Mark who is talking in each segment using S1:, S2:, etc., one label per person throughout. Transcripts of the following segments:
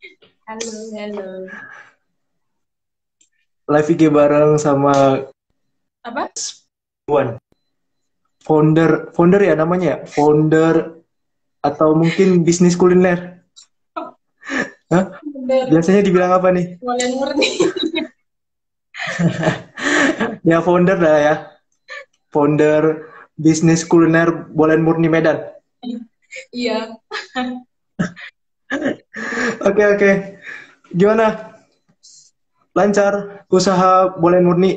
S1: Halo, halo.
S2: Live IG bareng sama
S1: Apa?
S2: Wan. Founder ya namanya ya? Founder atau mungkin bisnis kuliner. Hah?
S1: Bener,
S2: Biasanya dibilang apa nih?
S1: Molen murni.
S2: Ya founder lah ya. Founder bisnis kuliner Bolen Murni Medan.
S1: Iya,
S2: Oke, oke. Gimana? Lancar usaha Bolen Murni?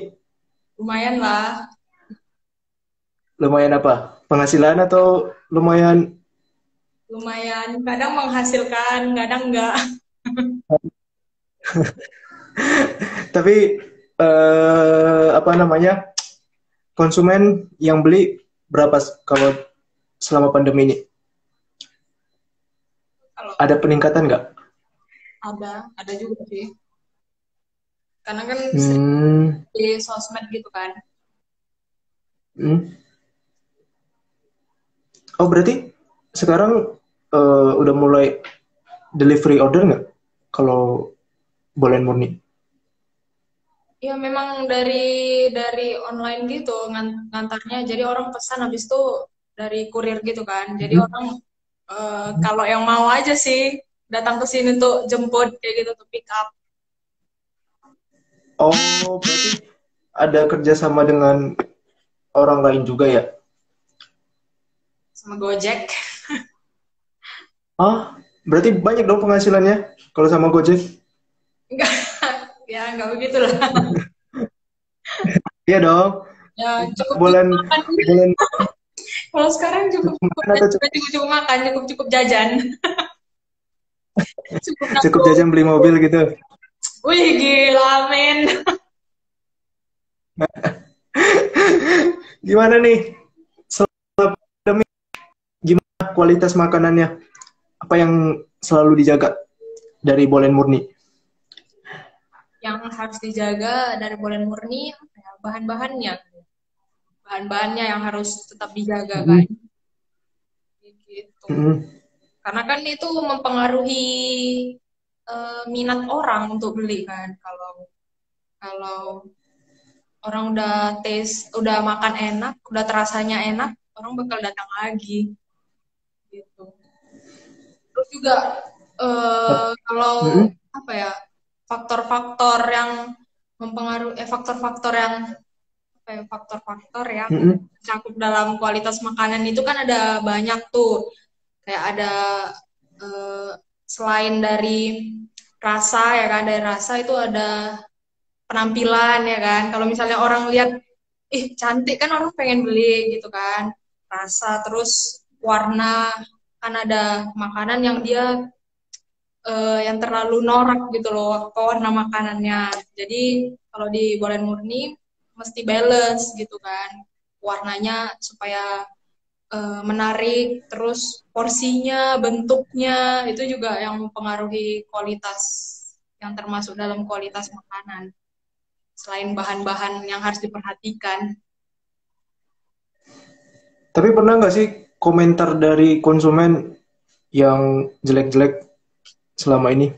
S1: lumayan lah.
S2: Lumayan apa? Penghasilan atau lumayan?
S1: Lumayan. Kadang menghasilkan, kadang enggak.
S2: Tapi apa namanya? Konsumen yang beli berapa kalau selama pandemi ini?
S1: Kalau
S2: Ada peningkatan nggak?
S1: ada juga sih. Karena kan sering
S2: Hmm,
S1: di sosmed gitu kan.
S2: hmm. Oh berarti sekarang udah mulai delivery order nggak? Kalau Bolen Murni?
S1: Ya memang dari online gitu ngantarnya. Jadi orang pesan habis itu dari kurir gitu kan. Jadi
S2: Mhm.
S1: orang kalau yang mau aja sih datang ke sini untuk jemput kayak gitu tuh pick up
S2: Oh berarti ada kerjasama dengan orang lain juga ya?
S1: sama Gojek.
S2: Ah berarti banyak dong penghasilannya kalau sama Gojek?
S1: Enggak, ya enggak begitulah.
S2: Iya dong.
S1: Ya cukup cukup
S2: Bulan
S1: makan.
S2: bulan
S1: Kalau sekarang cukup cukup
S2: makan atau
S1: cukup cukup makan, cukup cukup jajan, cukup
S2: cukup
S1: nanggung.
S2: jajan beli mobil gitu?
S1: Wih gila men.
S2: Gimana nih? Selama pandemi, gimana kualitas makanannya? Apa yang selalu dijaga dari Bolen Murni?
S1: Yang harus dijaga dari bulan murni apa ya, bahan-bahannya, bahan-bahannya yang harus tetap dijaga kan,
S2: Mhm,
S1: gitu.
S2: mhm,
S1: Karena kan itu mempengaruhi minat orang untuk beli kan. Kalau kalau orang udah udah makan enak, udah terasanya enak, orang bakal datang lagi gitu. Terus juga kalau
S2: mhm,
S1: apa ya faktor-faktor yang mempengaruhi faktor-faktor yang apa ya, faktor-faktor yang
S2: mhm,
S1: cakup dalam kualitas makanan itu kan ada banyak tuh. Kayak ada eh, selain dari rasa ya kan, dari rasa itu ada penampilan ya kan. Kalau misalnya orang lihat ih cantik kan orang pengen beli gitu kan. Rasa terus warna, kan ada makanan yang dia yang terlalu norak gitu loh ke warna makanannya. Jadi kalau di Bolen Murni mesti balance gitu kan. Warnanya supaya menarik, terus porsinya, bentuknya itu juga yang mempengaruhi kualitas yang termasuk dalam kualitas makanan. Selain bahan-bahan yang harus diperhatikan.
S2: Tapi pernah nggak sih komentar dari konsumen yang jelek-jelek selama ini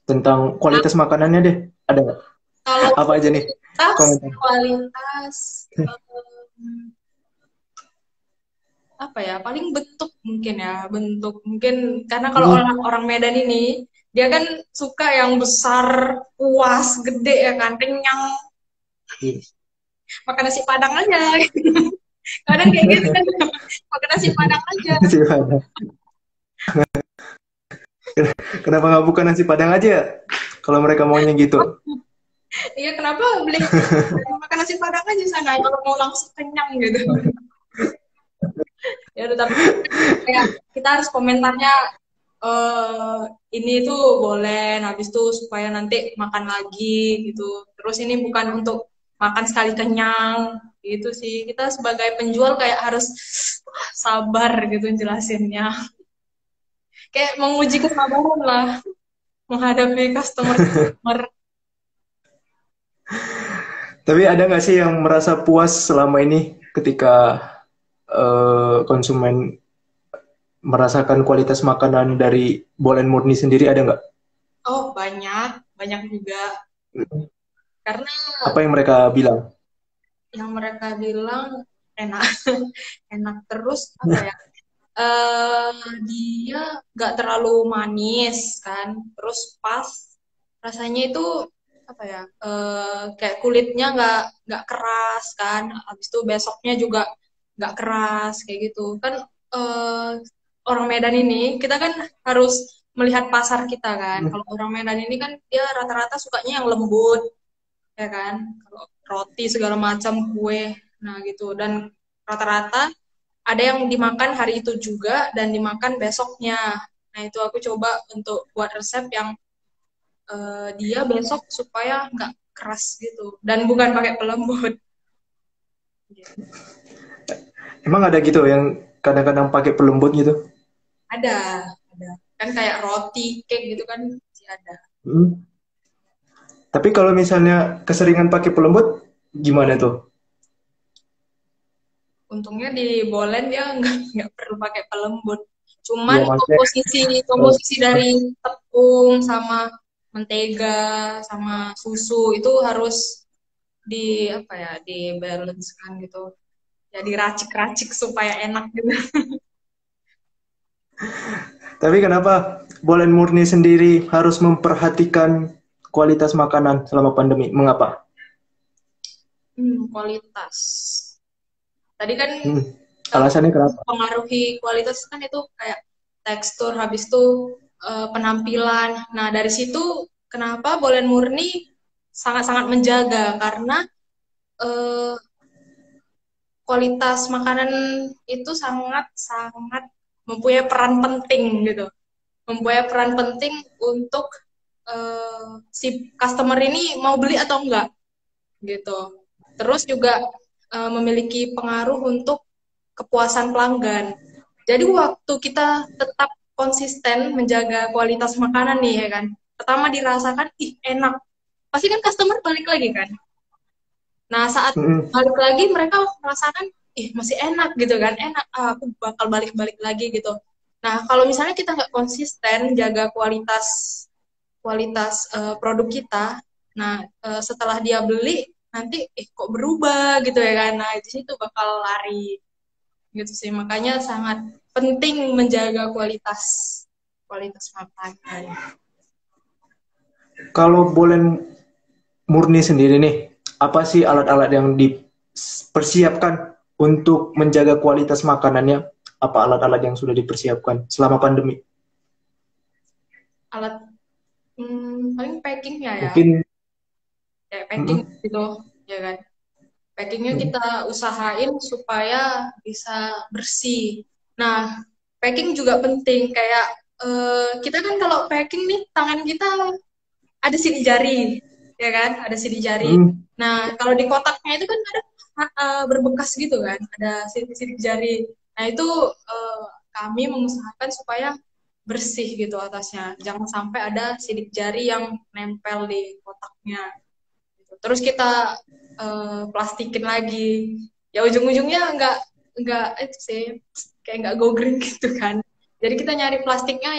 S2: tentang
S1: Nah,
S2: kualitas makanannya deh? Ada nggak?
S1: kalau
S2: Apa aja nih
S1: kualitas,
S2: komentar?
S1: kualitas apa ya paling bentuk mungkin ya bentuk mungkin karena kalau
S2: Hmm,
S1: orang orang Medan ini dia kan suka yang besar puas gede ya kan kenyang makan nasi padang aja kadang kayak gitu kan makan nasi padang aja
S2: nasi padang. Kenapa nggak buka nasi padang aja ya? Kalau mereka maunya gitu.
S1: iya kenapa beli makan nasi padang aja sana kalau mau langsung kenyang gitu ya udah, tapi kayak kita harus komentarnya eh ini tuh boleh habis tuh supaya nanti makan lagi gitu terus ini bukan untuk makan sekali kenyang gitu sih kita sebagai penjual kayak harus sabar gitu jelasinnya kayak menguji kesabaran lah menghadapi customer.
S2: Tapi ada nggak sih yang merasa puas selama ini ketika konsumen merasakan kualitas makanan dari Bolen Murni sendiri ada nggak?
S1: banyak juga. Karena
S2: Apa yang mereka bilang?
S1: yang mereka bilang enak, enak terus apa ya? Dia nggak terlalu manis kan, terus pas rasanya itu apa ya? Kayak kulitnya nggak keras kan, habis itu besoknya juga nggak keras kayak gitu kan. eh, Orang Medan ini kita kan harus melihat pasar kita kan.
S2: Hmm.
S1: Kalau orang Medan ini kan dia rata-rata sukanya yang lembut ya kan, kalau roti segala macam kue, nah gitu. Dan rata-rata ada yang dimakan hari itu juga dan dimakan besoknya. Nah itu aku coba untuk buat resep yang dia besok supaya nggak keras gitu dan bukan pakai pelembut.
S2: Emang ada gitu yang kadang-kadang pakai pelembut gitu?
S1: Ada kan kayak roti cake gitu kan masih ada.
S2: Hmm. Tapi kalau misalnya keseringan pakai pelembut, gimana tuh?
S1: Untungnya di Bolen dia nggak perlu pakai pelembut. Cuman
S2: Ya maksudnya,
S1: komposisi
S2: eh,
S1: komposisi dari tepung sama mentega sama susu itu harus di apa ya, di balance kan gitu. Ya diracik-racik supaya enak gitu.
S2: tapi kenapa Bolen Murni sendiri harus memperhatikan kualitas makanan selama pandemi? Mengapa?
S1: Kualitas. Tadi kan
S2: Hmm. Alasannya kenapa?
S1: mempengaruhi kualitas kan itu kayak tekstur, habis itu penampilan. Nah, dari situ kenapa Bolen Murni sangat-sangat menjaga karena eh, kualitas makanan itu sangat-sangat mempunyai peran penting gitu. Mempunyai peran penting untuk si customer ini mau beli atau enggak gitu. Terus juga memiliki pengaruh untuk kepuasan pelanggan. Jadi waktu kita tetap konsisten menjaga kualitas makanan nih ya kan. Pertama dirasakan, ih enak. Pasti kan customer balik lagi kan. Nah saat
S2: Hmm.
S1: balik lagi mereka merasakan, ih masih enak gitu kan. Enak, aku bakal balik-balik lagi gitu. Nah kalau misalnya kita nggak konsisten jaga kualitas kualitas produk kita, nah setelah dia beli nanti kok berubah gitu ya kan. Nah di situ bakal lari gitu sih, makanya sangat penting menjaga kualitas kualitas makanan.
S2: Kalau Bolen Murni sendiri nih, apa sih alat-alat yang dipersiapkan untuk menjaga kualitas makanannya? Apa alat-alat yang sudah dipersiapkan selama pandemi?
S1: Alat paling packingnya ya,
S2: Mungkin,
S1: kayak packing
S2: mm,
S1: gitu ya kan. Packingnya
S2: mm,
S1: kita usahain supaya bisa bersih. Nah, packing juga penting. Kayak kita kan kalau packing nih tangan kita ada sidik jari, ya kan? Ada sidik jari.
S2: mm.
S1: Nah, kalau di kotaknya itu kan ada berbekas gitu kan, ada sidik-sidik jari. Nah, itu eh, kami mengusahakan supaya bersih gitu atasnya. Jangan sampai ada sidik jari yang nempel di kotaknya. Gitu. Terus kita plastikin lagi. Ya ujung-ujungnya nggak itu sih, kayak nggak go green gitu kan. Jadi kita nyari plastiknya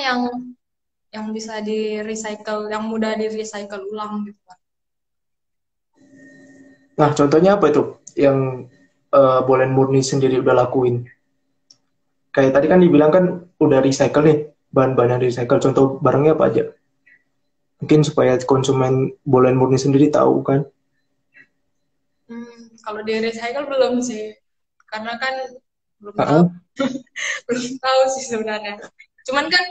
S1: yang bisa di recycle, yang mudah di recycle ulang gitu kan.
S2: Nah, contohnya apa itu yang Bolen Murni sendiri udah lakuin? Kayak tadi kan dibilang kan udah recycle nih, bahan-bahan yang recycle. Contoh barangnya apa aja? Mungkin supaya konsumen Bolen Murni sendiri tahu kan?
S1: Kalau di recycle belum sih, karena kan belum tahu,
S2: Ah,
S1: belum tahu sih sebenarnya. Cuman kan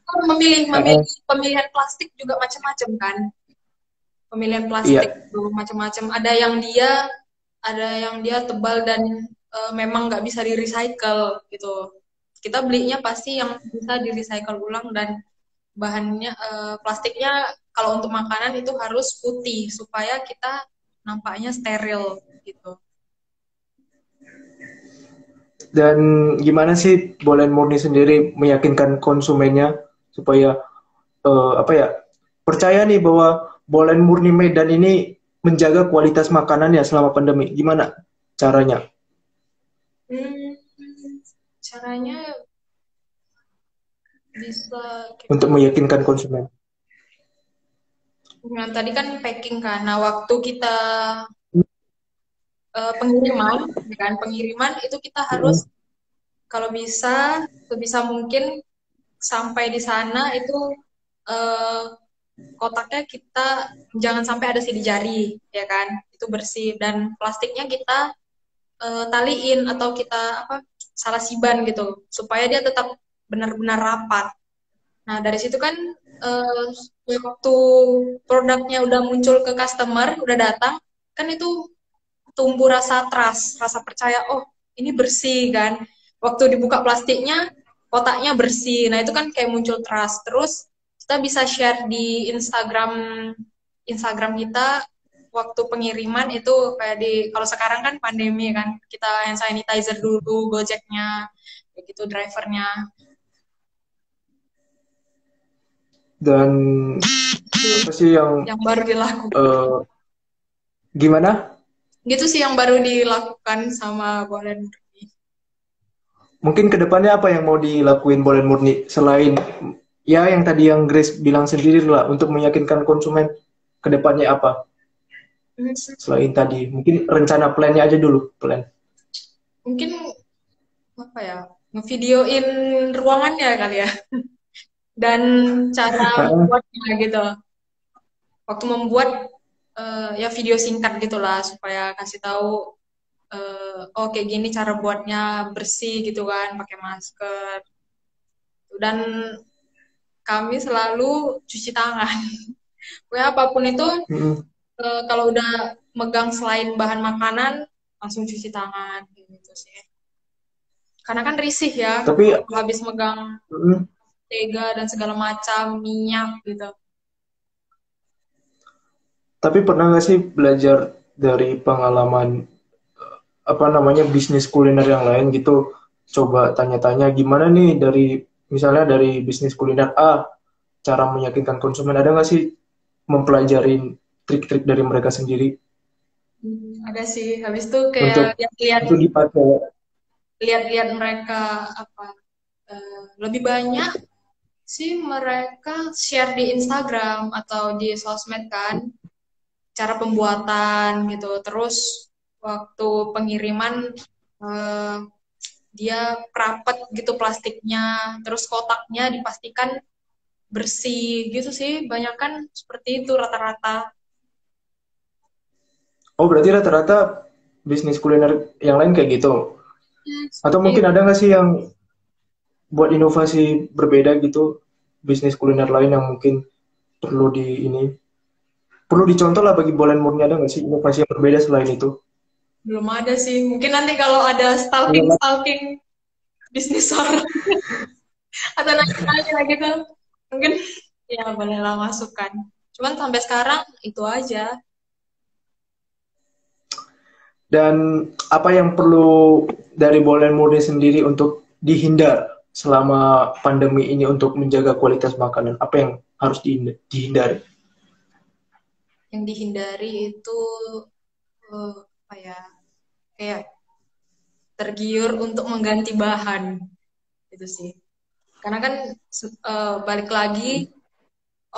S1: kita memilih
S2: ah,
S1: memilih
S2: ah.
S1: pemilihan plastik juga macam-macam kan. Pemilihan
S2: Iya.
S1: plastik tuh macam-macam. Ada yang dia tebal dan memang nggak bisa di recycle gitu. Kita belinya pasti yang bisa di recycle ulang dan bahannya plastiknya kalau untuk makanan itu harus putih supaya kita nampaknya steril gitu.
S2: Dan gimana sih Bolen Murni sendiri meyakinkan konsumennya supaya apa ya, percaya nih bahwa Bolen Murni Medan ini menjaga kualitas makanannya selama pandemi? Gimana caranya
S1: Hmm, Caranya bisa kita
S2: untuk meyakinkan konsumen?
S1: Nah, tadi kan packing kan. Nah, waktu kita pengiriman, ya kan, pengiriman itu kita harus
S2: Mm-mm.
S1: kalau bisa sebisa mungkin sampai di sana itu eh, kotaknya kita jangan sampai ada sidik jari, ya kan? Itu bersih dan plastiknya kita taliin atau kita apa salah siban gitu supaya dia tetap benar-benar rapat. Nah, dari situ kan eh, waktu produknya udah muncul ke customer, udah datang, kan itu tumbuh rasa trust, rasa percaya, oh ini bersih kan. Waktu dibuka plastiknya, kotaknya bersih. Nah itu kan kayak muncul trust. Terus kita bisa share di Instagram Instagram kita waktu pengiriman itu kayak di kalau sekarang kan pandemi kan kita hand sanitizer dulu Gojeknya kayak gitu drivernya
S2: Dan apa sih
S1: yang baru dilakukan
S2: eh, gimana?
S1: gitu sih yang baru dilakukan sama Bolen.
S2: Mungkin kedepannya apa yang mau dilakuin Bolen Murni selain ya yang tadi yang Grace bilang sendiri lah untuk meyakinkan konsumen kedepannya apa selain tadi mungkin rencana plannya aja dulu plan.
S1: Mungkin apa ya ngevideoin ruangannya kali ya dan cara membuatnya gitu waktu membuat ya video singkat gitulah supaya kasih tahu oh kayak gini cara buatnya bersih gitu kan pakai masker dan kami selalu cuci tangan pokoknya apapun itu
S2: Mm-mm.
S1: kalau udah megang selain bahan makanan langsung cuci tangan gitu sih karena kan risih ya
S2: Tapi
S1: kalau habis megang
S2: mm,
S1: tega dan segala macam minyak gitu.
S2: tapi pernah nggak sih belajar dari pengalaman apa namanya bisnis kuliner yang lain gitu coba tanya-tanya gimana nih dari misalnya dari bisnis kuliner A cara meyakinkan konsumen ada nggak sih mempelajari trik-trik dari mereka sendiri
S1: Ada sih habis itu kayak
S2: untuk
S1: lihat-lihat
S2: dipakai.
S1: lihat-lihat mereka apa lebih banyak sih mereka share di Instagram atau di sosmed kan cara pembuatan gitu terus waktu pengiriman eh, dia rapet gitu plastiknya terus kotaknya dipastikan bersih gitu sih banyak kan seperti itu rata-rata.
S2: Oh berarti rata-rata bisnis kuliner yang lain kayak gitu atau
S1: Seperti
S2: mungkin ada nggak sih yang buat inovasi berbeda gitu bisnis kuliner lain yang mungkin perlu di ini perlu dicontoh lah bagi Bolen Murni ada nggak sih inovasi yang berbeda selain itu.
S1: belum ada sih mungkin nanti kalau ada stalking stalking bisnis orang atau nanya-nanya gitu mungkin ya bolehlah masukkan cuman sampai sekarang itu aja.
S2: Dan apa yang perlu dari Bolen Murni sendiri untuk dihindar selama pandemi ini untuk menjaga kualitas makanan? Apa yang harus dihindari?
S1: Yang dihindari itu apa ya kayak tergiur untuk mengganti bahan itu sih karena kan balik lagi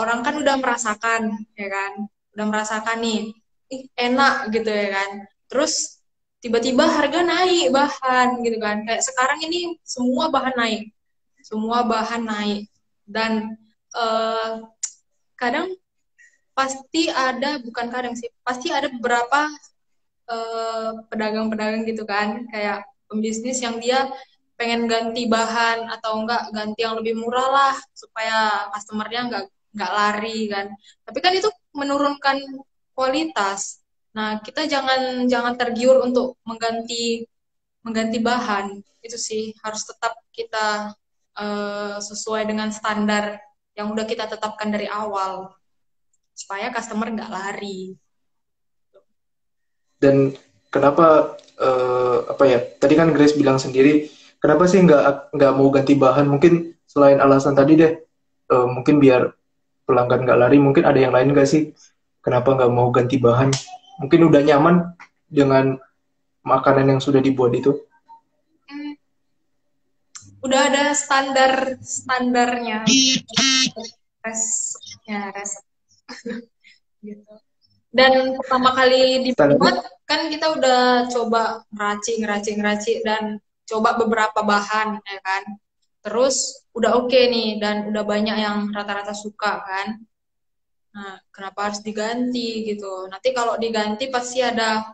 S1: orang kan udah merasakan ya kan udah merasakan nih ih enak gitu ya kan terus tiba-tiba harga naik bahan gitu kan kayak sekarang ini semua bahan naik dan eh, kadang pasti ada bukan kadang sih pasti ada beberapa pedagang-pedagang gitu kan kayak pembisnis yang dia pengen ganti bahan atau enggak ganti yang lebih murah lah supaya customernya enggak lari kan tapi kan itu menurunkan kualitas nah kita jangan jangan tergiur untuk mengganti mengganti bahan itu sih harus tetap kita sesuai dengan standar yang udah kita tetapkan dari awal supaya customer nggak lari.
S2: Dan kenapa apa ya? Tadi kan Grace bilang sendiri, kenapa sih nggak mau ganti bahan? Mungkin selain alasan tadi deh, mungkin biar pelanggan nggak lari. Mungkin ada yang lain nggak sih? Kenapa nggak mau ganti bahan? Mungkin udah nyaman dengan makanan yang sudah dibuat itu.
S1: Hmm, udah ada standarnya resepnya resep gitu. Dan pertama kali
S2: Standarnya.
S1: dibuat kan kita udah coba ngeracik dan coba beberapa bahan ya kan. Terus udah oke nih dan udah banyak yang rata-rata suka kan. Nah, kenapa harus diganti gitu? Nanti kalau diganti pasti ada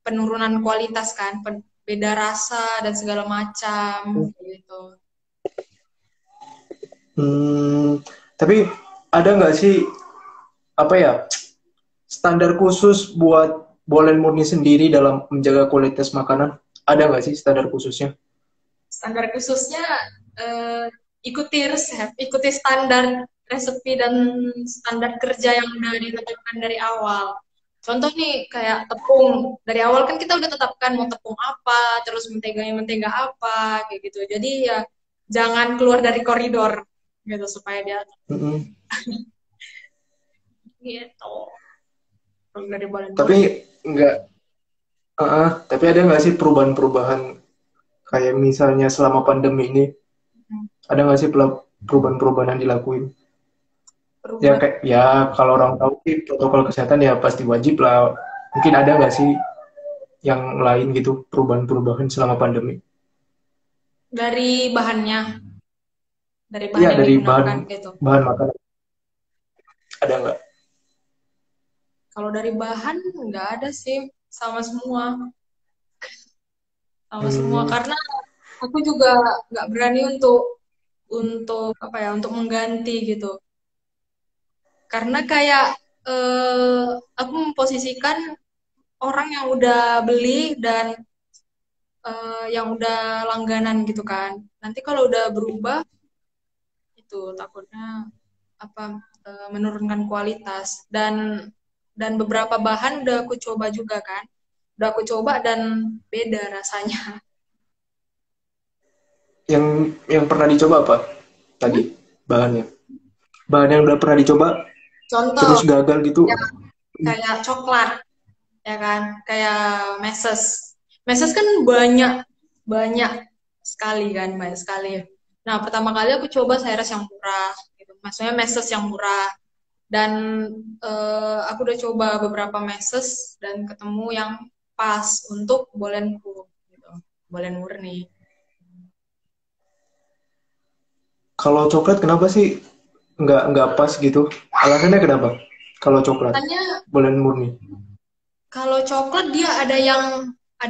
S1: penurunan kualitas kan, beda rasa dan segala macam gitu.
S2: Hmm, tapi ada nggak sih apa ya standar khusus buat Bolen Murni sendiri dalam menjaga kualitas makanan? Ada nggak sih standar khususnya?
S1: Standar khususnya eh, ikuti resep, ikuti standar resepi dan standar kerja yang udah ditetapkan dari awal. Contoh nih kayak tepung, dari awal kan kita udah tetapkan mau tepung apa, terus menteganya mentega apa, kayak gitu. Jadi ya jangan keluar dari koridor gitu supaya dia
S2: Mm-mm.
S1: gitu. Kalau dari Balen
S2: Tapi
S1: Murni.
S2: nggak, tapi ada nggak sih perubahan-perubahan kayak misalnya selama pandemi ini ada nggak sih perubahan-perubahan yang dilakuin? Ya
S1: Perubahan
S2: kayak ya kalau orang tahu sih protokol kesehatan ya pasti wajib lah. Mungkin ada nggak sih yang lain gitu perubahan-perubahan selama pandemi?
S1: dari bahannya, dari bahan
S2: Iya
S1: yang
S2: dari bahan
S1: digunakan gitu.
S2: bahan makanan ada nggak?
S1: Kalau dari bahan nggak ada sih, sama semua, sama semua.
S2: Hmm,
S1: Karena aku juga nggak berani untuk apa ya, untuk mengganti gitu. Karena kayak aku memposisikan orang yang udah beli dan yang udah langganan gitu kan. Nanti kalau udah berubah itu takutnya apa menurunkan kualitas dan beberapa bahan udah aku coba juga kan. Udah aku coba dan beda rasanya.
S2: yang pernah dicoba apa
S1: Hmm?
S2: tadi bahannya? Bahan yang udah pernah dicoba
S1: Contoh
S2: terus gagal gitu.
S1: ya, kayak coklat ya kan, kayak meses. Meses kan banyak banyak sekali kan, banyak sekali. Nah, pertama kali aku coba Ceres yang murah gitu. Maksudnya meses yang murah dan aku udah coba beberapa meses dan ketemu yang pas untuk bolenku gitu. Bolen murni.
S2: Kalau coklat kenapa sih nggak pas gitu? Alasannya kenapa? Kalau coklat
S1: Katanya
S2: Bolen Murni.
S1: kalau coklat dia ada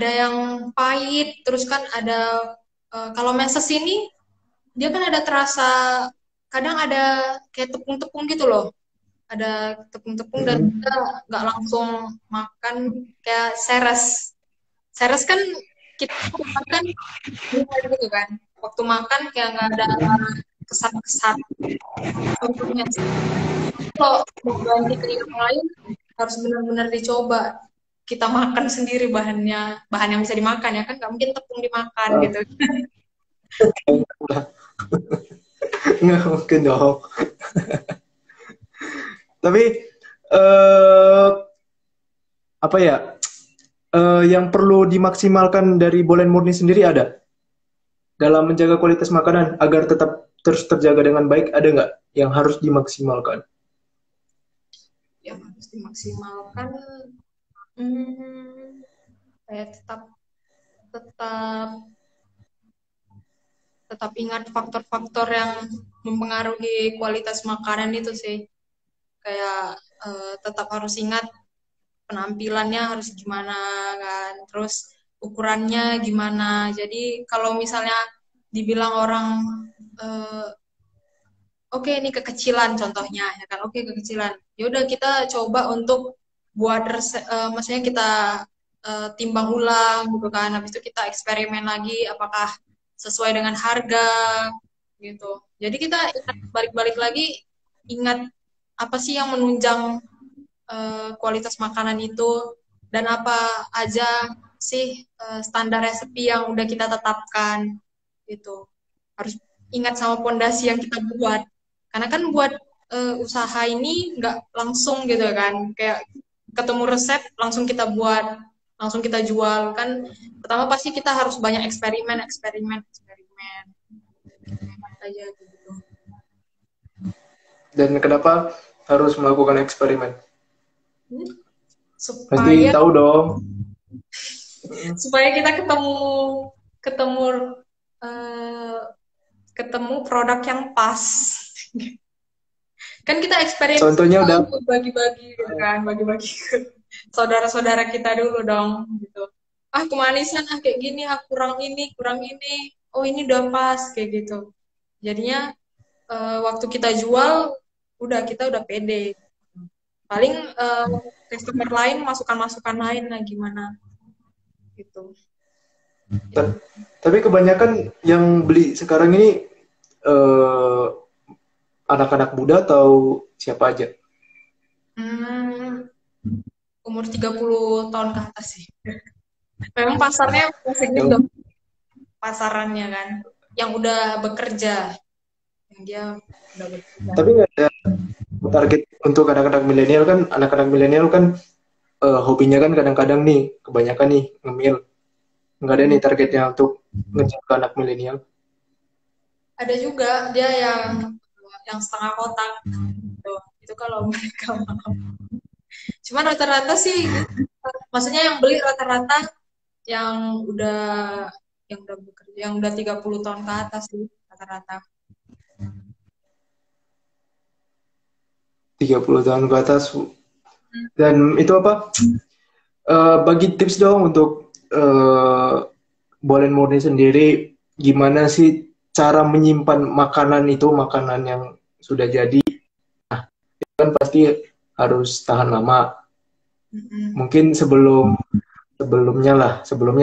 S1: yang pahit, terus kan ada kalau meses ini dia kan ada terasa kadang ada kayak tepung-tepung gitu loh. Ada tepung-tepung dan kita
S2: Mm-mm.
S1: nggak langsung makan kayak seres. Seres kan kita makan gitu kan. Waktu makan kayak nggak ada kesan-kesan. Contohnya sih. Kalau mau ganti ke yang lain harus benar-benar dicoba. Kita makan sendiri bahannya, bahan yang bisa dimakan ya kan nggak mungkin tepung dimakan
S2: Ah,
S1: gitu.
S2: nggak mungkin dong. Tapi eh apa ya? Yang perlu dimaksimalkan dari Bolen Murni sendiri ada dalam menjaga kualitas makanan agar tetap terus terjaga dengan baik ada nggak yang harus dimaksimalkan?
S1: Yang harus dimaksimalkan hmm, kayak tetap tetap ingat faktor-faktor yang mempengaruhi kualitas makanan itu sih. Kayak tetap harus ingat penampilannya harus gimana kan, terus ukurannya gimana. Jadi kalau misalnya dibilang orang eh, oke ini kekecilan contohnya ya kan, oke kekecilan. Ya udah kita coba untuk buat maksudnya kita timbang ulang gitu kan. Habis itu kita eksperimen lagi apakah sesuai dengan harga gitu. Jadi kita ingat balik-balik lagi ingat apa sih yang menunjang kualitas makanan itu dan apa aja sih standar resepi yang udah kita tetapkan gitu. Harus ingat sama pondasi yang kita buat. Karena kan buat usaha ini nggak langsung gitu kan. Kayak ketemu resep langsung kita buat, langsung kita jual kan. Pertama pasti kita harus banyak eksperimen, eksperimen, eksperimen aja gitu.
S2: Dan kenapa harus melakukan eksperimen?
S1: Hmm?
S2: Pasti
S1: supaya
S2: tahu dong.
S1: supaya kita ketemu ketemu eh, ketemu produk yang pas. Kan kita eksperimen
S2: Contohnya udah
S1: untuk bagi-bagi gitu kan, bagi-bagi ke saudara-saudara kita dulu dong gitu. Ah kemanisan, ah kayak gini, ah kurang ini, oh ini udah pas kayak gitu. Jadinya waktu kita jual, kita udah pede. Paling customer lain masukan-masukan lain lah gimana gitu.
S2: ta- tapi kebanyakan yang beli sekarang ini eh, anak-anak muda atau siapa aja?
S1: Hmm, umur 30 tahun ke atas sih. Memang pasarnya masih
S2: Yang
S1: gitu pasarannya kan. Yang udah bekerja, yang dia udah bekerja.
S2: tapi nggak ada target untuk anak-anak milenial kan hobinya kan kadang-kadang nih kebanyakan nih ngemil, nggak ada nih targetnya untuk ngejar ke anak milenial.
S1: Ada juga dia yang setengah kotak gitu. Itu kalau mereka mau. Cuman rata-rata sih gitu. Maksudnya yang beli rata-rata yang udah yang udah bekerja, yang udah 30 tahun ke atas sih rata-rata.
S2: 30 tahun ke atas. Dan itu apa? Bagi tips dong untuk Bolen Murni sendiri, gimana sih cara menyimpan makanan yang sudah jadi kan pasti harus tahan lama.
S1: Mm-mm.
S2: Mungkin sebelumnya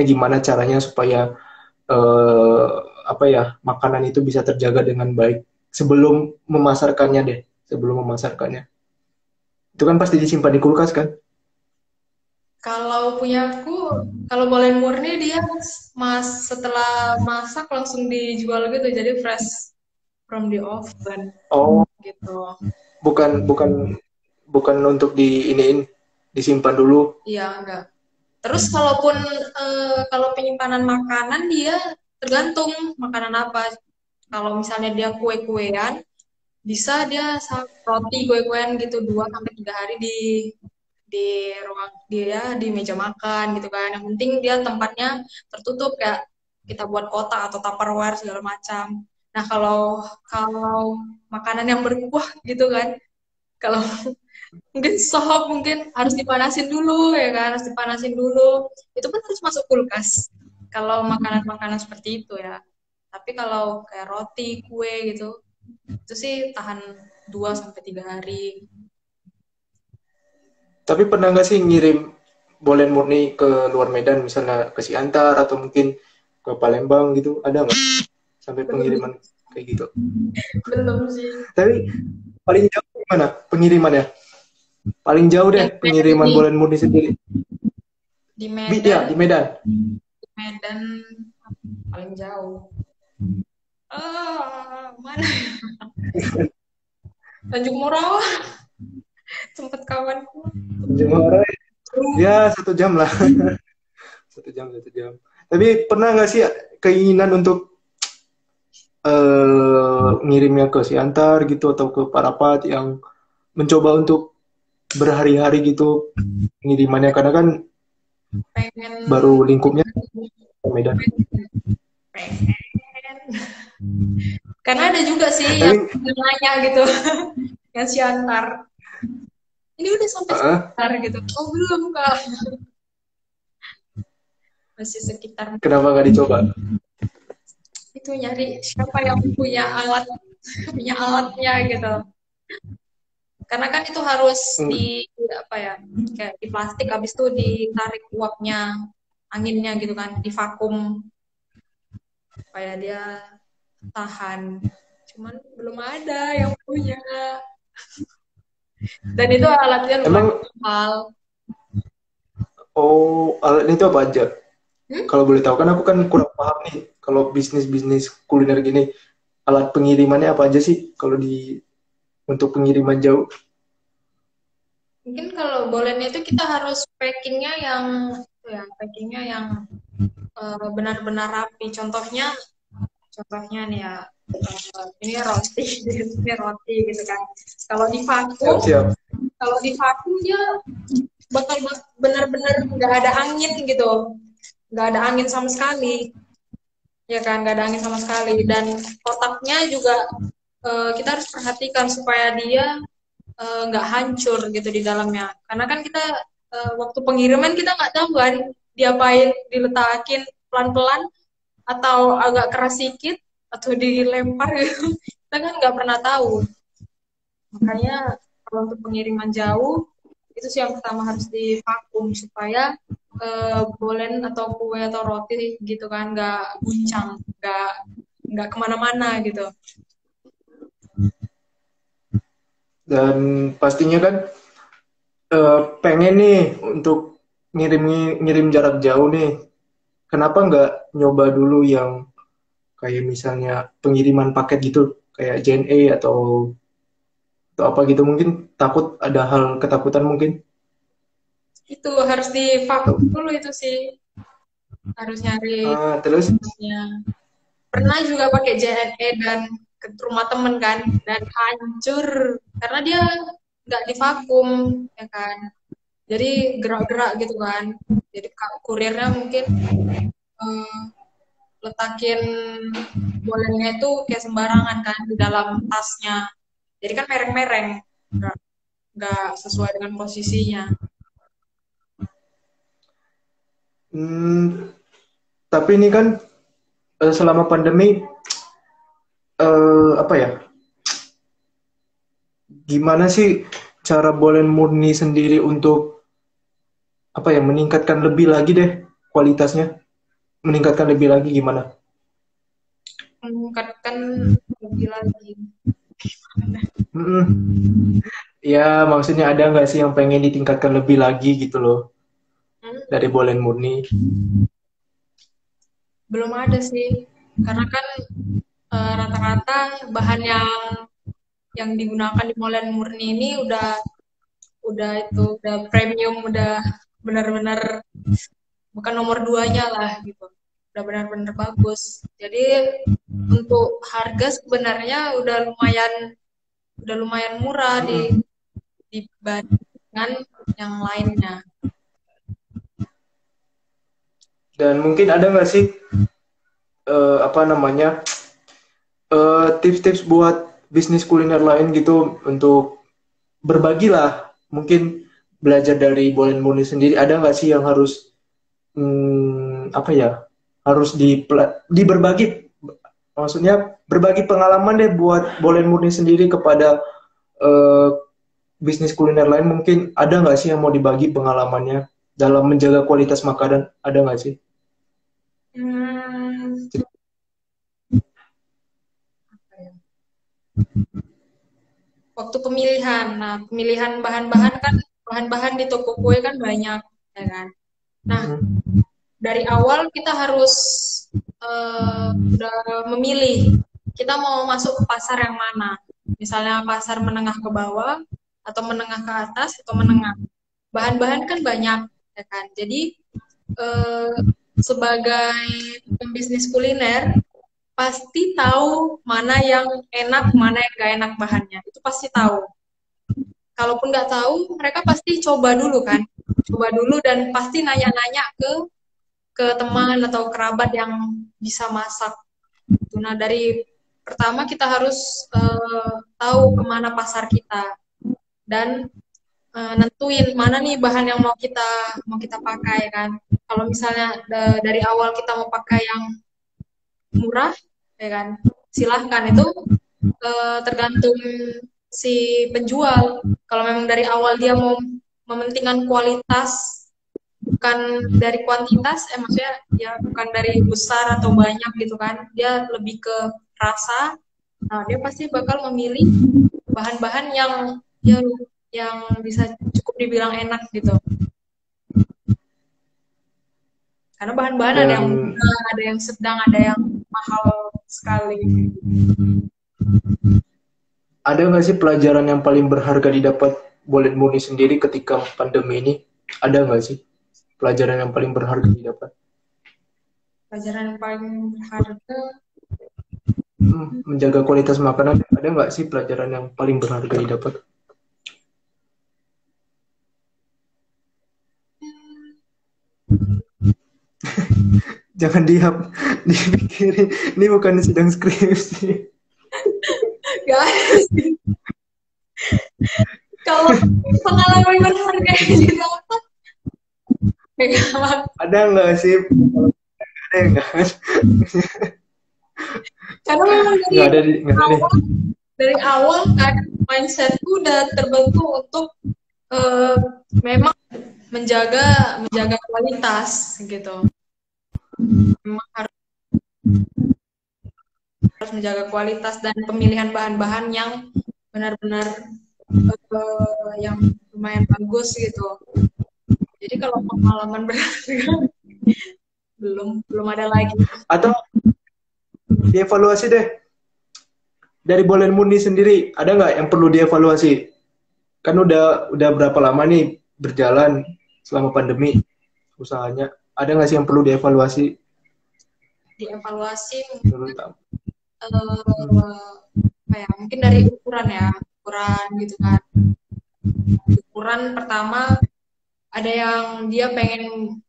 S2: gimana caranya supaya eh, apa ya makanan itu bisa terjaga dengan baik sebelum memasarkannya deh, sebelum memasarkannya. Itu kan pasti disimpan di kulkas kan?
S1: Kalau punya aku, kalau boleh murni dia setelah masak langsung dijual gitu, jadi fresh from the oven
S2: Oh,
S1: gitu.
S2: bukan bukan bukan untuk disimpan dulu.
S1: Iya enggak. Terus kalaupun kalau penyimpanan makanan dia tergantung makanan apa. Kalau misalnya dia kue-kuean, bisa dia roti kue-kuean gitu 2 sampai 3 hari di ruang dia di meja makan gitu kan. Yang penting dia tempatnya tertutup kayak kita buat kotak atau tupperware segala macam. Nah, kalau kalau makanan yang berkuah gitu kan, kalau mungkin sop mungkin harus dipanasin dulu ya kan, harus dipanasin dulu. Itu pun harus masuk kulkas. Kalau makanan-makanan seperti itu ya. Tapi kalau kayak roti, kue gitu, itu sih tahan 2 sampai 3 hari.
S2: Tapi pernah nggak sih ngirim Bolen Murni ke luar Medan, misalnya ke Siantar atau mungkin ke Palembang gitu? Ada nggak sampai
S1: Belum,
S2: pengiriman kayak gitu?
S1: belum sih.
S2: Tapi paling jauh gimana pengirimannya? Paling jauh deh
S1: Yang
S2: pengiriman
S1: di,
S2: Bolen Murni sendiri.
S1: di
S2: Ya,
S1: Medan,
S2: di Medan.
S1: Medan paling jauh. Mana? Tanjung Morawa, tempat kawanku.
S2: Jemara ya 1 jam lah. 1 jam. Tapi pernah nggak sih keinginan untuk ngirimnya ke Siantar gitu atau ke Parapat yang mencoba untuk berhari-hari gitu pengirimannya karena kan baru
S1: Pengen,
S2: lingkupnya ke Medan.
S1: pengen. Karena ada juga sih yang
S2: Tapi
S1: nanya gitu, yang Siantar. Ini udah sampai
S2: uh,
S1: Siantar gitu. Oh belum kak, masih sekitar
S2: kenapa nggak dicoba?
S1: itu nyari siapa yang punya alat, punya alatnya gitu. Karena kan itu harus
S2: Hmm,
S1: di apa ya, kayak di plastik, habis itu ditarik uapnya, anginnya gitu kan, di vakum supaya dia tahan. Cuman belum ada yang punya. Dan itu alatnya lumayan
S2: Emang
S1: mahal.
S2: alatnya itu apa aja?
S1: Hmm?
S2: Kalau boleh tahu kan aku kan kurang paham nih kalau bisnis-bisnis kuliner gini. Alat pengirimannya apa aja sih kalau di untuk pengiriman jauh?
S1: Mungkin kalau bolennya itu kita harus packingnya yang benar-benar rapi. Contohnya nih ya, ini roti, ini roti gitu kan. Kalau di vakum,
S2: Siap-siap.
S1: Kalau di vakum dia bakal benar-benar nggak ada angin gitu, nggak ada angin sama sekali, ya kan, nggak ada angin sama sekali. Dan kotaknya juga kita harus perhatikan supaya dia nggak hancur gitu di dalamnya, karena kan kita waktu pengiriman kita nggak tahu kan diapain, diletakin pelan-pelan atau agak keras sedikit atau dilempar gitu. Kita kan nggak pernah tahu. Makanya kalau untuk pengiriman jauh itu sih yang pertama harus divakum supaya bolen atau kue atau roti gitu kan nggak guncang, nggak kemana-mana gitu.
S2: Dan pastinya kan pengen nih untuk ngirim jarak jauh nih. Kenapa nggak nyoba dulu yang kayak misalnya pengiriman paket gitu, kayak JNE atau apa gitu, mungkin takut ada hal ketakutan mungkin.
S1: Itu harus divakum dulu itu sih, harus nyari
S2: Terus
S1: ya. Pernah juga pakai JNE dan ke rumah temen kan, dan hancur karena dia nggak divakum, ya kan. Jadi gerak-gerak gitu kan. Jadi kurirnya mungkin eh, letakin bolennya itu kayak sembarangan kan di dalam tasnya. Jadi kan mereng-mereng, nggak sesuai dengan posisinya.
S2: hmm, tapi ini kan selama pandemi apa ya? Gimana sih cara Bolen Murni sendiri untuk apa ya, meningkatkan lebih lagi deh kualitasnya, meningkatkan lebih lagi gimana?
S1: Meningkatkan lebih lagi.
S2: Mm-mm. Ya maksudnya ada nggak sih yang pengen ditingkatkan lebih lagi gitu loh
S1: Hmm,
S2: dari Bolen Murni?
S1: belum ada sih. Karena kan rata-rata bahan yang digunakan di molen murni ini udah premium, udah benar-benar bukan nomor duanya lah gitu, udah benar-benar bagus. Jadi untuk harga sebenarnya udah lumayan murah
S2: Mm-mm.
S1: dibandingkan yang lainnya.
S2: Dan mungkin ada nggak sih apa namanya tips-tips buat bisnis kuliner lain gitu untuk berbagi lah, mungkin belajar dari Bolen Murni sendiri, ada nggak sih yang harus apa ya, harus berbagi, maksudnya berbagi pengalaman deh buat Bolen Murni sendiri kepada eh, bisnis kuliner lain, mungkin ada nggak sih yang mau dibagi pengalamannya dalam menjaga kualitas makanan, ada nggak sih?
S1: Hmm, apa ya? Waktu pemilihan, nah pemilihan bahan-bahan kan, bahan-bahan di toko kue kan banyak, ya kan. Nah,
S2: Mm-mm.
S1: dari awal kita harus udah memilih kita mau masuk ke pasar yang mana. Misalnya pasar menengah ke bawah, atau menengah ke atas, atau menengah. Bahan-bahan kan banyak, ya kan. Jadi eh, sebagai pembisnis kuliner pasti tahu mana yang enak, mana yang gak enak bahannya. Itu pasti tahu. Kalaupun nggak tahu, mereka pasti coba dulu kan. Coba dulu dan pasti nanya-nanya ke teman atau kerabat yang bisa masak. Nah, dari pertama kita harus tahu kemana pasar kita dan nentuin mana nih bahan yang mau kita pakai kan. Kalau misalnya dari awal kita mau pakai yang murah, ya kan, silahkan, itu tergantung si penjual. Kalau memang dari awal dia mau mementingkan kualitas bukan dari kuantitas, maksudnya ya bukan dari besar atau banyak gitu kan, dia lebih ke rasa. Nah, dia pasti bakal memilih bahan-bahan yang bisa cukup dibilang enak gitu, karena bahan-bahan ada yang
S2: Dan
S1: murah, ada yang sedang, ada yang mahal sekali.
S2: ada nggak sih pelajaran yang paling berharga didapat Bolen Murni sendiri ketika pandemi ini? Ada nggak sih pelajaran yang paling berharga didapat?
S1: Pelajaran yang paling berharga,
S2: Menjaga kualitas makanan, ada nggak sih pelajaran yang paling berharga didapat? Jangan diam, dipikirin. Ini bukan sedang skripsi.
S1: Gak ada sih. Kalau pengalaman berharga gitu apa?
S2: Ada nggak sih? Ada nggak?
S1: Karena memang
S2: Nggak ada, nggak ada deh.
S1: dari awal kan mindsetku udah terbentuk untuk memang menjaga kualitas gitu. Memang harus menjaga kualitas dan pemilihan bahan-bahan yang benar-benar yang lumayan bagus gitu. Jadi kalau pengalaman berharga belum ada lagi.
S2: Atau dievaluasi deh. Dari Bolen Murni sendiri, ada nggak yang perlu dievaluasi? Kan udah berapa lama nih berjalan selama pandemi usahanya. Ada nggak sih yang perlu dievaluasi?
S1: Dievaluasi mungkin dari ukuran gitu kan. Ukuran pertama ada yang dia pengen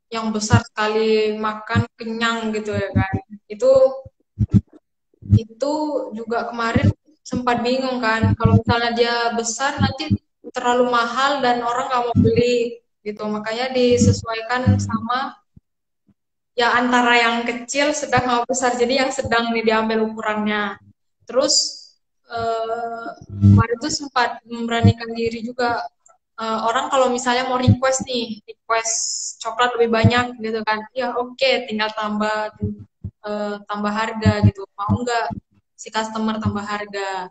S1: yang besar sekali makan kenyang gitu ya kan. Itu juga kemarin sempat bingung kan, kalau misalnya dia besar nanti terlalu mahal dan orang nggak mau beli gitu, makanya disesuaikan sama ya antara yang kecil, sedang sama besar, jadi yang sedang nih diambil ukurannya. Terus kemarin tuh sempat memberanikan diri juga, orang kalau misalnya mau request coklat lebih banyak gitu kan, ya oke, tinggal tambah harga gitu, mau nggak si customer tambah harga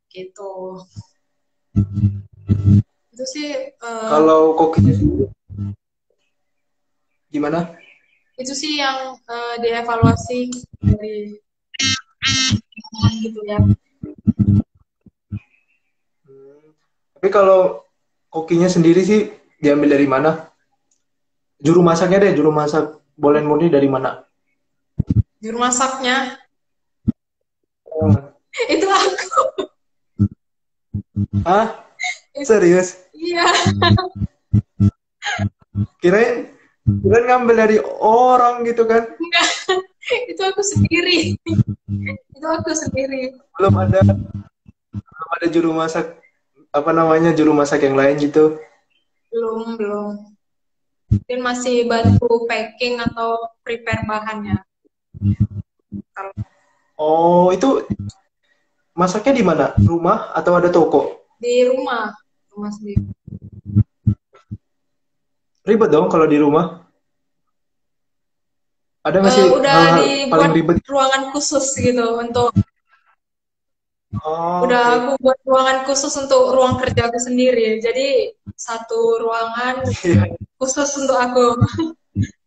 S1: gitu. Itu sih
S2: kalau kokinya sendiri gimana?
S1: Itu sih yang dievaluasi dari gitu ya.
S2: Tapi kalau kokinya sendiri sih diambil dari mana? Juru masaknya deh, juru masak Bolen Murni dari mana?
S1: Juru masaknya itu aku.
S2: Ah, serius?
S1: Iya.
S2: Kirain ngambil dari orang gitu kan?
S1: Enggak, itu aku sendiri. Itu aku sendiri.
S2: Belum ada juru masak, apa namanya, juru masak yang lain gitu?
S1: Belum. Mungkin masih bantu packing atau prepare bahannya.
S2: Oh, itu masaknya di mana? Rumah atau ada toko?
S1: Di rumah sendiri.
S2: Ribet dong kalau di rumah. Ada nggak sih
S1: Udah
S2: hal-hal paling
S1: dibuat
S2: ribet?
S1: ruangan khusus gitu untuk udah
S2: Okay.
S1: aku buat ruangan khusus untuk ruang kerjaku sendiri. Jadi satu ruangan khusus untuk aku.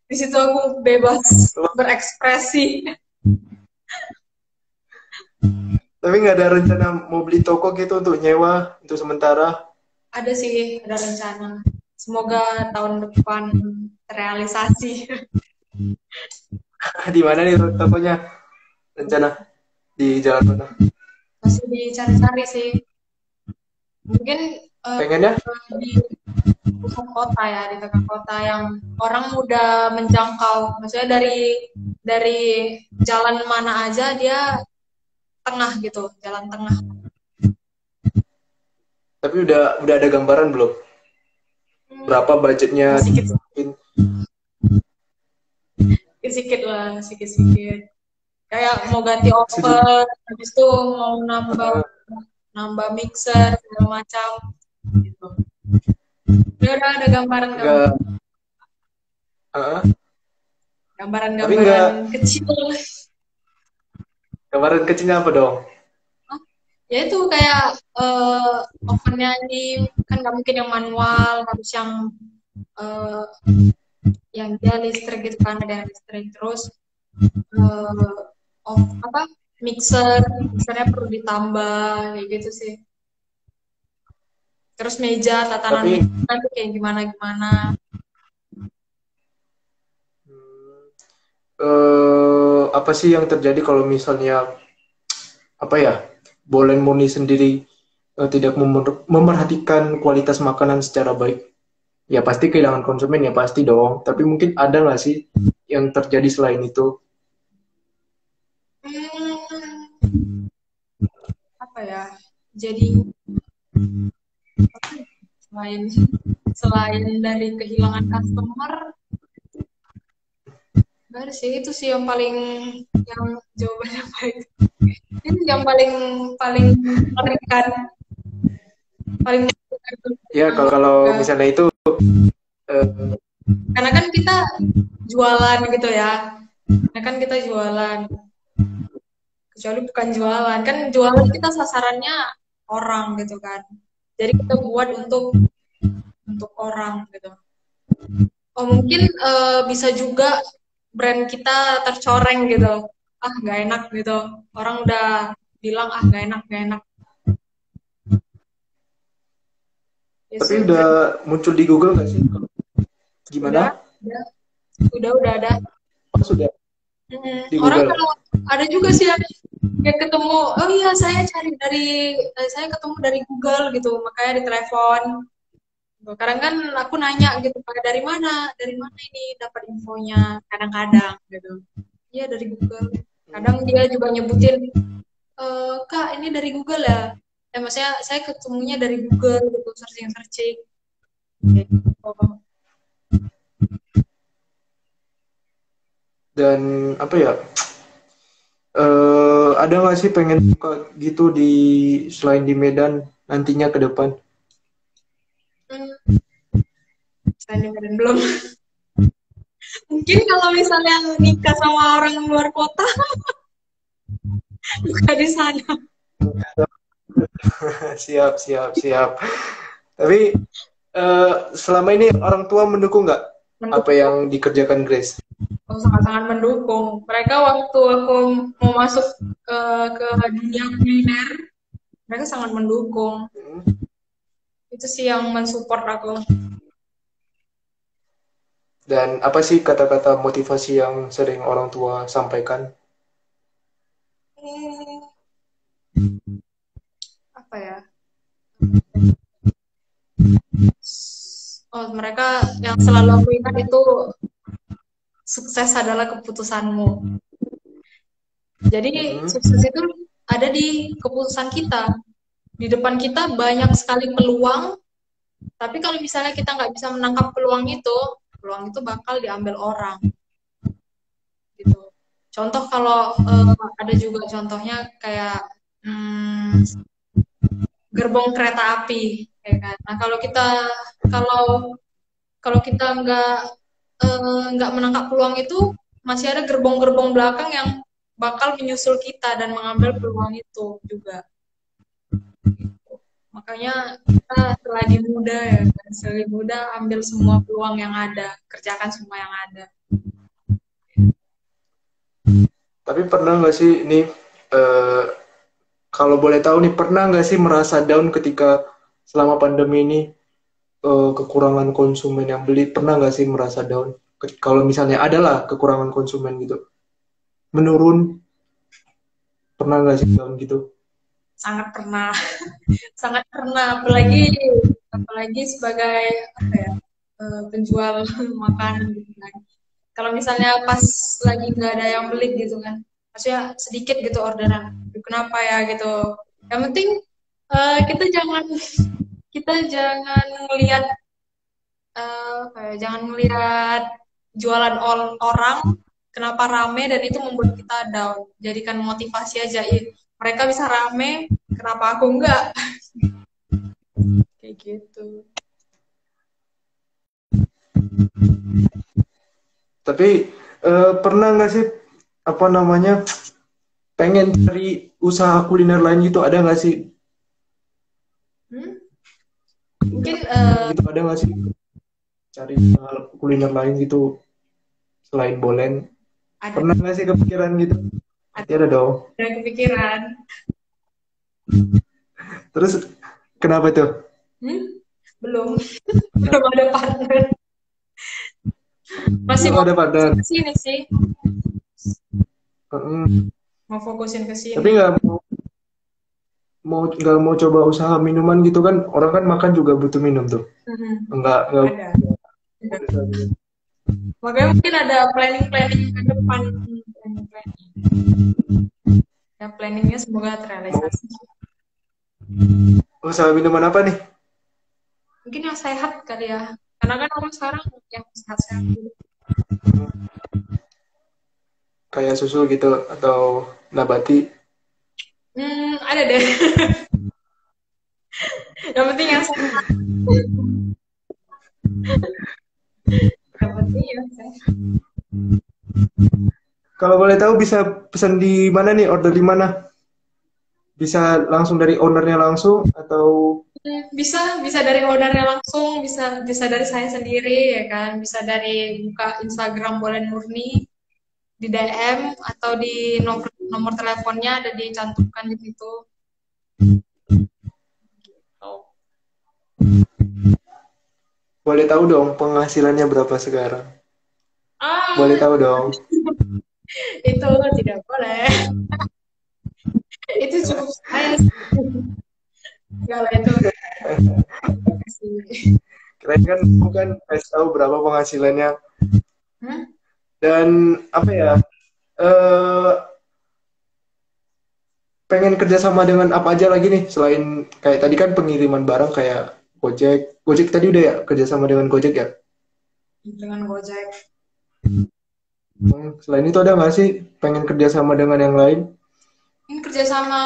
S1: Di situ aku bebas berekspresi.
S2: Tapi nggak ada rencana mau beli toko gitu untuk nyewa untuk sementara?
S1: Ada sih, ada rencana. Semoga tahun depan terrealisasi.
S2: Di mana nih tokonya? Rencana di jalan mana?
S1: Masih dicari-cari sih. Mungkin
S2: Pengennya?
S1: di pusat kota ya, di tengah kota yang orang mudah menjangkau. Maksudnya dari jalan mana aja dia tengah gitu, jalan tengah.
S2: Tapi udah ada gambaran belum? Berapa budgetnya?
S1: Sedikit lah, sedikit. Kayak mau ganti oven, habis itu mau nambah mixer segala macam. Gitu. Udah ada gambaran gambaran kecil.
S2: Gambaran kecilnya apa dong?
S1: Ya itu kayak ovennya ini kan nggak mungkin yang manual, harus yang dia listrik gitu kan, ada listrik. Terus mixernya perlu ditambah kayak gitu sih. Terus meja, tatanan meja nanti kayak gimana.
S2: Apa sih yang terjadi kalau misalnya Bolen Murni sendiri tidak memerhatikan kualitas makanan secara baik? Ya pasti kehilangan konsumen, ya pasti dong. Tapi mungkin ada nggak sih yang terjadi selain itu?
S1: Hmm, apa ya? Jadi selain selain dari kehilangan customer, nggak ada sih, itu sih yang paling, yang jawabannya baik. Ini yang paling paling mengerikan, paling mengerikan
S2: Ya kalau kalau
S1: juga.
S2: misalnya itu eh,
S1: Karena kan kita jualan gitu ya. Karena kan kita jualan, kecuali bukan jualan. Kan jualan kita sasarannya orang gitu kan. Jadi kita buat untuk orang gitu. Oh mungkin bisa juga brand kita tercoreng gitu. Ah nggak enak gitu. Orang udah bilang ah nggak enak nggak enak. Ya
S2: tapi
S1: sih
S2: udah
S1: brand
S2: muncul di Google nggak sih?
S1: udah
S2: Gimana?
S1: udah udah ada.
S2: Oh, sudah di
S1: Orang
S2: Google.
S1: kalau ada juga sih yang ketemu, oh iya saya cari dari saya ketemu dari Google gitu, makanya di telepon. Kadang kan aku nanya gitu, "Pak, dari mana ini dapat infonya?" Kadang-kadang gitu. Iya dari Google. Kadang dia juga nyebutin, Kak ini dari Google ya. Maksudnya saya ketemunya dari Google gitu, searching-searching. Gitu.
S2: Dan apa ya? Ada nggak sih pengen buka gitu di selain di Medan nantinya ke depan?
S1: Hmm, saya dengerin belum. Mungkin kalau misalnya nikah sama orang luar kota, buka di sana.
S2: Siap, siap, siap. Tapi selama ini orang tua mendukung nggak apa
S1: Mendukung.
S2: yang dikerjakan Grace?
S1: Oh, sangat-sangat mendukung. Mereka waktu aku mau masuk ke dunia kuliner, mereka sangat mendukung.
S2: Hmm.
S1: Itu sih yang mensupport aku.
S2: Dan apa sih kata-kata motivasi yang sering orang tua sampaikan?
S1: Hmm, apa ya? Oh, mereka yang selalu aku ingat itu sukses adalah keputusanmu. Jadi
S2: Hmm.
S1: sukses itu ada di keputusan kita. Di depan kita banyak sekali peluang, tapi kalau misalnya kita nggak bisa menangkap peluang itu bakal diambil orang. Gitu. Contoh kalau ada juga contohnya kayak hmm, gerbong kereta api, ya kan. Nah kalau kalau kita nggak menangkap peluang itu, masih ada gerbong-gerbong belakang yang bakal menyusul kita dan mengambil peluang itu juga. Makanya kita selagi muda ya, kan? Selagi muda ambil semua peluang yang ada, kerjakan semua yang ada.
S2: Tapi pernah nggak sih ini eh, kalau boleh tahu nih pernah nggak sih merasa down ketika selama pandemi ini kekurangan konsumen yang beli pernah nggak sih merasa down? Kalau misalnya adalah kekurangan konsumen gitu menurun pernah nggak sih down gitu?
S1: Sangat pernah, sangat pernah, apalagi sebagai apa ya, penjual makanan gitu kan. Kalau misalnya pas lagi nggak ada yang beli gitu kan, maksudnya sedikit gitu orderan, kenapa ya gitu. Yang penting kita jangan melihat jangan melihat jualan orang kenapa rame dan itu membuat kita down. Jadikan motivasi aja. Mereka bisa rame, kenapa aku enggak? Kayak gitu.
S2: Tapi pernah nggak sih apa namanya pengen cari usaha kuliner lain gitu ada nggak sih?
S1: Hmm? Mungkin
S2: Gitu ada nggak sih cari usaha kuliner lain gitu selain Bolen?
S1: ada
S2: Pernah nggak sih kepikiran gitu? Pasti ada dong.
S1: ada kepikiran.
S2: Terus kenapa tuh?
S1: Hmm? Belum, belum ada partner. Masih
S2: Belum
S1: mau
S2: ada
S1: fokusin
S2: partner.
S1: ke sini sih,
S2: Mm.
S1: mau fokusin ke
S2: Tapi
S1: sini.
S2: nggak mau coba usaha minuman gitu kan? Orang kan makan juga butuh minum tuh.
S1: Hmm.
S2: Enggak
S1: Ada. Makanya mungkin ada planning-planning ke depan. Planning-planning. Ya planningnya semoga
S2: Mau
S1: terrealisasi.
S2: usaha minuman apa nih?
S1: Mungkin yang sehat kali ya. Karena kan orang sekarang yang sehat-sehat dulu.
S2: Kayak susu gitu atau nabati?
S1: Ada deh. Yang penting yang sehat. Yang penting yang sehat.
S2: Kalau boleh tahu bisa pesan di mana nih? Order di mana? Bisa langsung dari ownernya langsung atau
S1: Bisa bisa dari ownernya langsung, bisa bisa dari saya sendiri ya kan, bisa dari buka Instagram Bolen Murni di DM atau di nomor nomor teleponnya ada dicantumkan di situ. Oh.
S2: boleh tahu dong penghasilannya berapa sekarang? Boleh
S1: Ah,
S2: tahu dong.
S1: itu tidak boleh. Itu cukup saya sih. Enggak lah itu sih.
S2: Keren kan bukan kasih tahu berapa penghasilannya
S1: Hmm?
S2: dan apa ya? eh Pengen kerjasama dengan apa aja lagi nih selain kayak tadi kan pengiriman barang kayak Gojek. Gojek tadi udah ya kerjasama dengan Gojek ya.
S1: Dengan Gojek.
S2: Selain itu ada nggak sih pengen kerjasama dengan yang lain?
S1: Ini kerjasama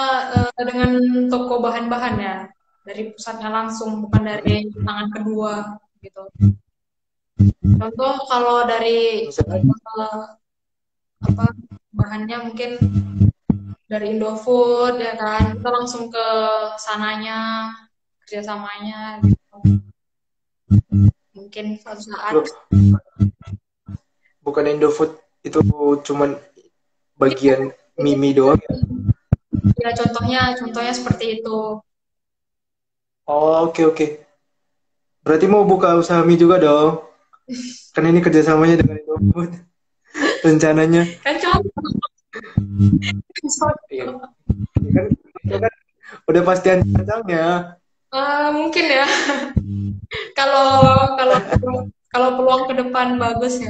S1: dengan toko bahan-bahan ya, dari pusatnya langsung, bukan dari tangan kedua gitu. Contoh kalau dari
S2: Misalnya,
S1: apa bahannya mungkin dari Indofood ya kan, kita langsung ke sananya kerjasamanya gitu. Mungkin suatu saat
S2: loh, bukan Indofood itu cuman bagian Mimi doang ya?
S1: ya contohnya seperti itu.
S2: Oh, oke oke. Berarti mau buka usaha mie juga dong? Kan ini kerjasamanya dengan Indofood rencananya.
S1: Kan contoh.
S2: Iya, kan itu kan udah pastian rencananya.
S1: Mungkin ya kalau kalau kalau peluang ke depan bagus ya.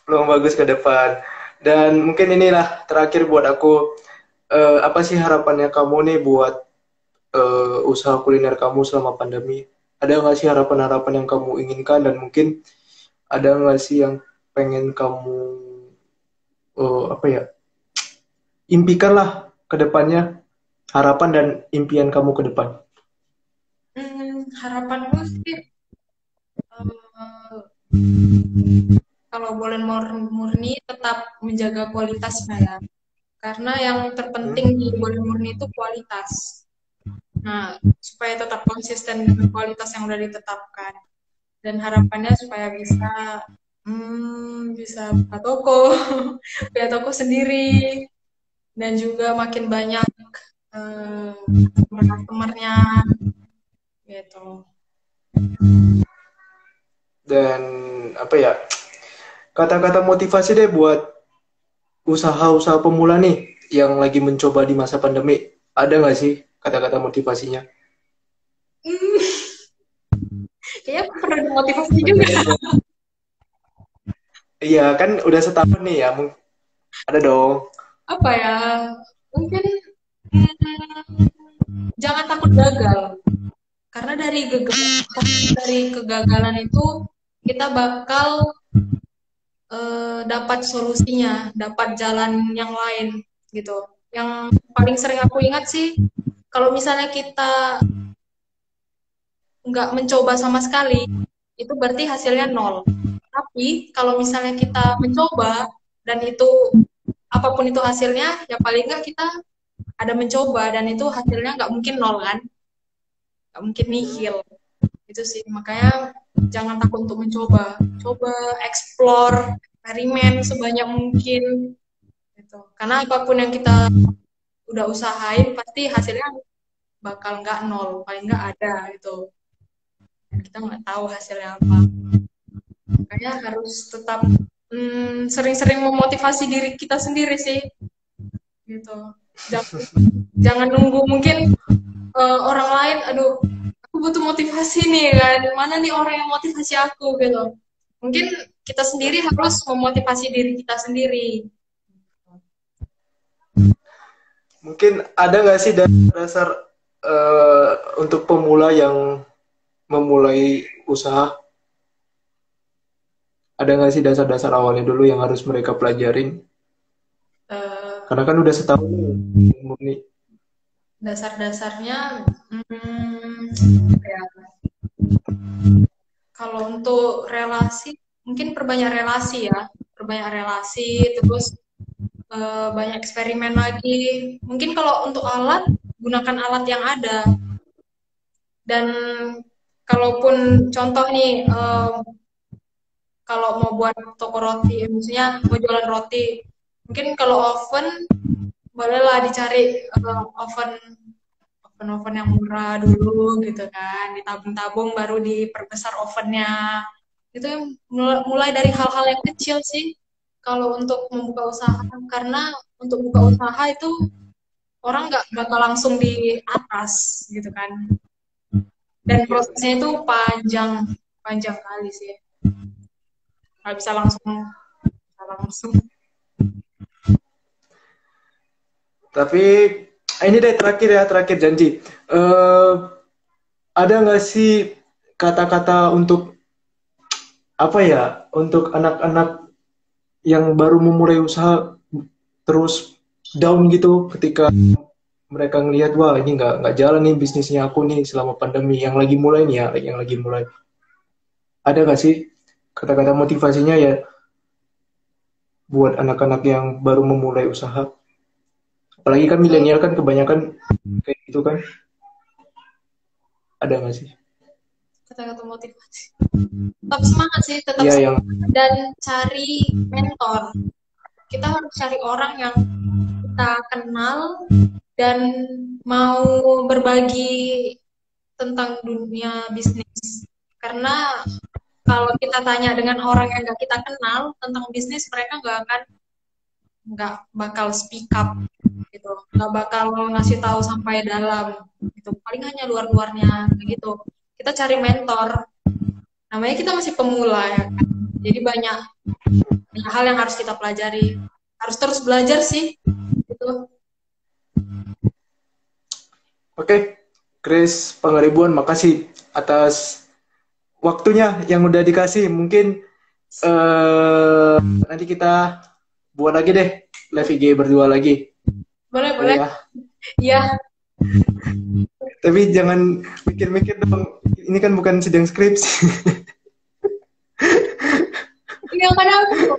S2: Peluang bagus ke depan. Dan mungkin inilah terakhir buat aku, apa sih harapannya kamu nih buat usaha kuliner kamu selama pandemi? Ada nggak sih harapan-harapan yang kamu inginkan dan mungkin ada nggak sih yang pengen kamu apa ya impikan lah ke depannya harapan dan impian kamu ke depan?
S1: Harapanku sih eh, kalau boleh murni tetap menjaga kualitasnya ya. Karena yang terpenting di
S2: Hmm?
S1: boleh murni itu kualitas. Nah, supaya tetap konsisten dengan kualitas yang udah ditetapkan. Dan harapannya supaya bisa buka toko, punya toko sendiri, dan juga makin banyak customer-customernya gitu.
S2: Dan apa ya kata-kata motivasi deh buat usaha-usaha pemula nih yang lagi mencoba di masa pandemi. Ada nggak sih kata-kata motivasinya?
S1: Hmm, kayaknya perlu dimotivasi juga.
S2: Rencananya. Iya kan udah setahun nih ya, ada dong.
S1: Apa ya? Mungkin hmm, jangan takut gagal. Karena dari kegagalan itu kita bakal dapat solusinya, dapat jalan yang lain gitu. Yang paling sering aku ingat sih, kalau misalnya kita nggak mencoba sama sekali, itu berarti hasilnya nol. Tapi kalau misalnya kita mencoba dan itu apapun itu hasilnya, ya paling nggak kita ada mencoba dan itu hasilnya nggak mungkin nol kan, nggak mungkin nihil. Itu sih makanya jangan takut untuk mencoba, coba explore, eksperimen sebanyak mungkin gitu. Karena apapun yang kita udah usahain pasti hasilnya bakal nggak nol, paling nggak ada gitu. Dan kita nggak tahu hasilnya apa. Makanya harus tetap sering-sering memotivasi diri kita sendiri sih, gitu. Jangan, jangan nunggu mungkin orang lain, aduh, aku butuh motivasi nih kan, mana nih orang yang motivasi aku gitu. Mungkin kita sendiri harus memotivasi diri kita sendiri.
S2: Mungkin ada nggak sih dasar untuk pemula yang memulai usaha? Ada nggak sih dasar-dasar awalnya dulu yang harus mereka pelajarin?
S1: Eh,
S2: Karena kan udah setahun nih, murni.
S1: Dasar-dasarnya, ya, kalau untuk relasi, mungkin perbanyak relasi ya, perbanyak relasi, terus banyak eksperimen lagi. Mungkin kalau untuk alat, gunakan alat yang ada. Dan kalaupun contoh nih, kalau mau buat toko roti, maksudnya mau jualan roti, mungkin kalau oven, bolehlah dicari oven oven-oven yang murah dulu gitu kan, ditabung-tabung baru diperbesar ovennya. Itu yang mulai dari hal-hal yang kecil sih kalau untuk membuka usaha, karena untuk buka usaha itu orang nggak bakal langsung di atas gitu kan, dan prosesnya itu panjang panjang kali sih, nggak bisa langsung, nggak langsung.
S2: Tapi ini deh terakhir ya, terakhir janji. Eh, ada nggak sih kata-kata untuk apa ya, untuk anak-anak yang baru memulai usaha terus down gitu ketika mereka ngelihat wah ini nggak jalan nih bisnisnya aku nih selama pandemi yang lagi mulai nih ya, yang lagi mulai. Ada nggak sih kata-kata motivasinya ya buat anak-anak yang baru memulai usaha? Apalagi kan milenial kan kebanyakan kayak gitu kan. Ada nggak sih?
S1: Kata-kata motivasi, tetap semangat sih, tetap
S2: Iya yang
S1: semangat, dan cari mentor. Kita harus cari orang yang kita kenal dan mau berbagi tentang dunia bisnis. Karena kalau kita tanya dengan orang yang nggak kita kenal tentang bisnis, mereka nggak bakal speak up gitu, nggak bakal ngasih tahu sampai dalam gitu. Paling hanya luar-luarnya gitu. Kita cari mentor. Namanya kita masih pemula ya kan. Jadi banyak hal yang harus kita pelajari. Harus terus belajar sih. Gitu.
S2: Oke, Chris Pangaribuan, makasih atas waktunya yang udah dikasih. Mungkin nanti kita buat lagi deh live IG berdua lagi.
S1: Boleh,
S2: Boleh
S1: boleh.
S2: ya.
S1: Iya.
S2: Tapi jangan mikir-mikir dong. Ini kan bukan sidang skripsi.
S1: Iya, kadang aku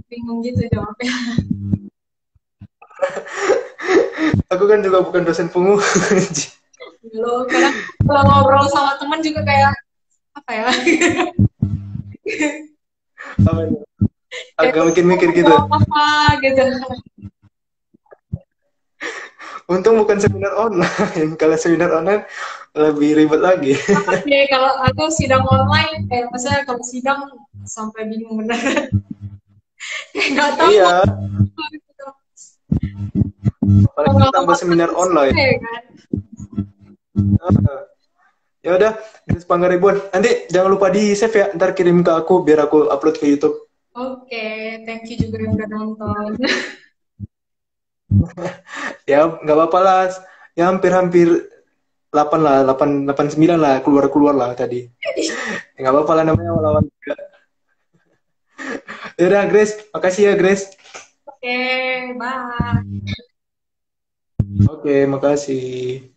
S1: bingung gitu jawabnya.
S2: Aku kan juga bukan dosen pungu.
S1: Lo kadang kalau ngobrol sama teman juga kayak apa ya?
S2: Apa itu? Agak mikir-mikir gitu.
S1: Apa gitu.
S2: Untung bukan seminar online. Kalau seminar online lebih ribet lagi.
S1: Oke, kalau aku sidang online, maksudnya kalau sidang sampai bingung bener. Kayak nggak tahu.
S2: Iya,
S1: Gitu.
S2: apalagi tambah seminar online.
S1: Ya kan?
S2: Ya udah, Chris Pangaribuan. Nanti jangan lupa di save ya. Ntar kirim ke aku biar aku upload ke YouTube.
S1: Oke, thank you juga yang udah nonton.
S2: Ya nggak apa-apa lah. Ya hampir-hampir 8 lah, 8 9 lah, keluar lah tadi. Ya, nggak apa-apa lah namanya lawan juga. Ya udah, Grace. Makasih ya, Grace.
S1: Oke, bye.
S2: Oke, makasih.